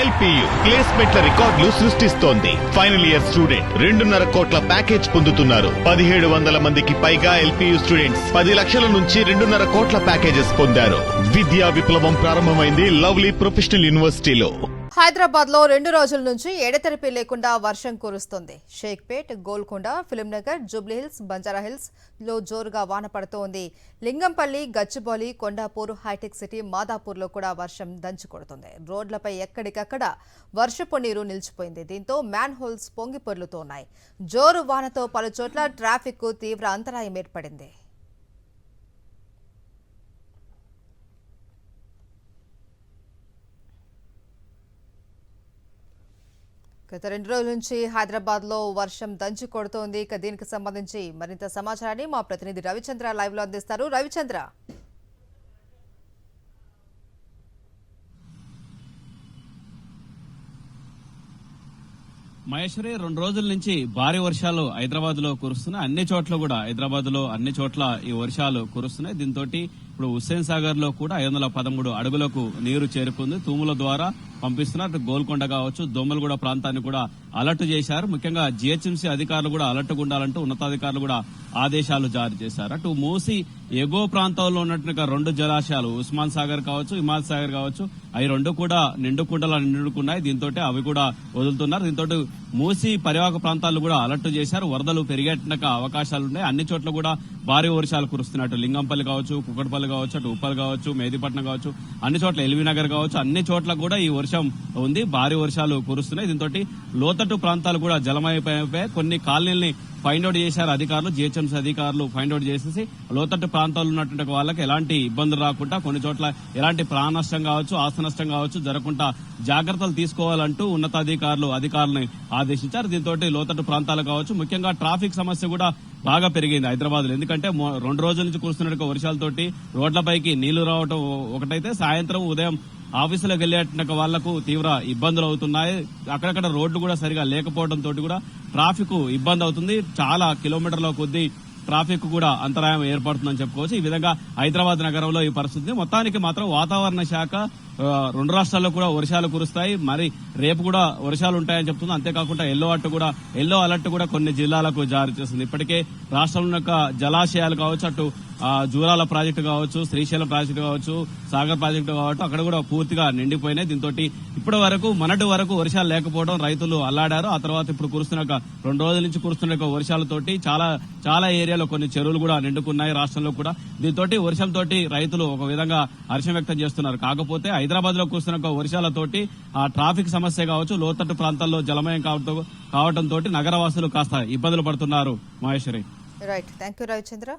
LPU ప్లేస్మెంట్ల రికార్డులు సృష్టిస్తోంది. Final year student 2.5 కోట్ల ప్యాకేజ్ పొందుతున్నారు. 1700 మందికి పైగా ఎల్పియు స్టూడెంట్స్ 10 లక్షల నుంచి 2.5 కోట్ల ప్యాకేజెస్ పొందారు. విద్యా విప్లవం ప్రారంభమైంది లవ్లీ ప్రొఫెషనల్ యూనివర్సిటీలో. హైదరాబాద్ లో 2 రోజుల నుంచి ఎడతెరిపి లేకుండా వర్షం కురుస్తోంది. షేక్పేట్, గోల్కొండ, ఫిలింనగర్, జూబ్లీహిల్స్, బంజారాహిల్స్ లో జోరుగా వాన పడుతోంది. లింగంపల్లి, గచ్చిబౌలి, కొండాపూర్, హైటెక్ సిటీ, మాదాపూర్ లో కూడా వర్షం దంచుకొడుతోంది. రోడ్లపై ఎక్కడికక్కడ వర్షపు నీరు నిలిచిపోయింది. దీంతో మ్యాన్ హోల్స్ పొంగి పొర్లుతున్నాయి. జోరు వానతో పలు చోట్ల ట్రాఫిక్ కు తీవ్ర అంతరాయం ఏర్పడింది. గత 2 రోజుల నుంచి హైదరాబాద్ లో వర్షం దంచి కొడుతోంది. దీనికి సంబంధించి మరింత సమాచారాన్ని మా ప్రతినిధి రవిచంద్ర లైవ్ లో అందిస్తారు. రవిచంద్ర, మహేశ్వరి 2 రోజుల నుంచి భారీ వర్షాలు హైదరాబాద్ లో కురుస్తున్నాయి. అన్ని చోట్ల కూడా హైదరాబాద్ లో అన్ని చోట్ల ఈ వర్షాలు కురుస్తున్నాయి. దీంతో ఇప్పుడు హుస్సేన్ సాగర్ లో కూడా 513 అడుగులకు నీరు చేరుకుంది. తూముల ద్వారా పంపిస్తున్నారు. గోల్కొండ కావచ్చు, దోమలగూడ ప్రాంతాన్ని కూడా అలర్ట్ చేశారు. ముఖ్యంగా జీహెచ్ఎంసీ అధికారులు కూడా అలర్ట్ గుండాలంటూ ఉన్నతాధికారులు కూడా ఆదేశాలు జారీ చేశారు. అటు మూసి ఎగువ ప్రాంతంలో ఉన్నట్టుగా 2 జలాశయాలు ఉస్మాన్ సాగర్ కావచ్చు, హిమాయత్ సాగర్ కావచ్చు, అవి 2 కూడా నిండుకుండలా నిండుకున్నాయి. దీంతో అవి కూడా వదులుతున్నారు. దీంతో మూసి పరివాహక ప్రాంతాలు కూడా అలర్ట్ చేశారు. వరదలు పెరిగేట అవకాశాలున్నాయి. అన్ని చోట్ల కూడా భారీ వర్షాలు కురుస్తున్నట్టు లింగంపల్లి కావచ్చు, కుక్కడపల్లి కావచ్చు, అటు ఉప్పల్ కావచ్చు, మెహదీపట్నం కావచ్చు, అన్ని చోట్ల ఎల్బీనగర్ కావచ్చు, అన్ని చోట్ల కూడా ఈ వర్షం ఉంది. భారీ వర్షాలు కురుస్తున్నాయి. దీంతో లోతట్టు ప్రాంతాలు కూడా జలమయమైపోయాయి. కొన్ని కాలనీల్ని ఫైండ్ అవుట్ చేశారు అధికారులు, జీహెచ్ఎంసీ అధికారులు ఫైండ్ అవుట్ చేసేసి లోతట్టు ప్రాంతాల్లో ఉన్నటువంటి వాళ్ళకి ఎలాంటి ఇబ్బందులు రాకుండా, కొన్ని చోట్ల ఎలాంటి ప్రాణ నష్టం కావచ్చు, ఆస్తి నష్టం కావచ్చు జరగకుండా జాగ్రత్తలు తీసుకోవాలంటూ అధికారులను ఆదేశించారు. దీంతో లోతట్టు ప్రాంతాలు కావచ్చు, ముఖ్యంగా ట్రాఫిక్ సమస్య కూడా బాగా పెరిగింది హైదరాబాద్ లో. ఎందుకంటే 2 రోజుల నుంచి కురుస్తున్న వర్షాలతోటి రోడ్లపైకి నీళ్లు రావడం ఒకటైతే, సాయంత్రం ఉదయం ఆఫీసులకు వెళ్లేట వాళ్లకు తీవ్ర ఇబ్బందులు అవుతున్నాయి. అక్కడక్కడ రోడ్లు కూడా సరిగా లేకపోవడంతో కూడా ట్రాఫిక్ ఇబ్బంది అవుతుంది. చాలా కిలోమీటర్ల కొద్దీ ట్రాఫిక్ కూడా అంతరాయం ఏర్పడుతుందని చెప్పుకోవచ్చు. ఈ విధంగా హైదరాబాద్ నగరంలో ఈ పరిస్థితి. మొత్తానికి మాత్రం వాతావరణ శాఖ 2 రాష్ట్రాల్లో కూడా వర్షాలు కురుస్తాయి, మరి రేపు కూడా వర్షాలు ఉంటాయని చెప్తుంది. అంతేకాకుండా ఎల్లో అలర్ట్ కూడా కొన్ని జిల్లాలకు జారీ చేస్తుంది. ఇప్పటికే రాష్ట్రంలో జలాశయాలు కావచ్చు, అటు జూరాల ప్రాజెక్టు కావచ్చు, శ్రీశైలం ప్రాజెక్టు కావచ్చు, సాగర్ ప్రాజెక్టు కావచ్చు, అక్కడ కూడా పూర్తిగా నిండిపోయినాయి. దీంతో ఇప్పటి వరకు మొన్నటి వరకు వర్షాలు లేకపోవడం రైతులు అల్లాడారు. ఆ తర్వాత ఇప్పుడు కురుస్తున్న 2 రోజుల నుంచి కురుస్తున్న వర్షాలతోటి చాలా ఏరియాలో కొన్ని చెరువులు కూడా నిండుకున్నాయి రాష్ట్రంలో కూడా. దీంతో వర్షంతో రైతులు ఒక విధంగా హర్షం వ్యక్తం చేస్తున్నారు. కాకపోతే హైదరాబాద్ లో కురుస్తున్న వర్షాలతోటి ఆ ట్రాఫిక్ సమస్య కావచ్చు, లోతట్టు ప్రాంతాల్లో జలమయం కావడంతో నగరవాసులు కాస్త ఇబ్బందులు పడుతున్నారు. Maheshwari, right, thank you Ravichandra.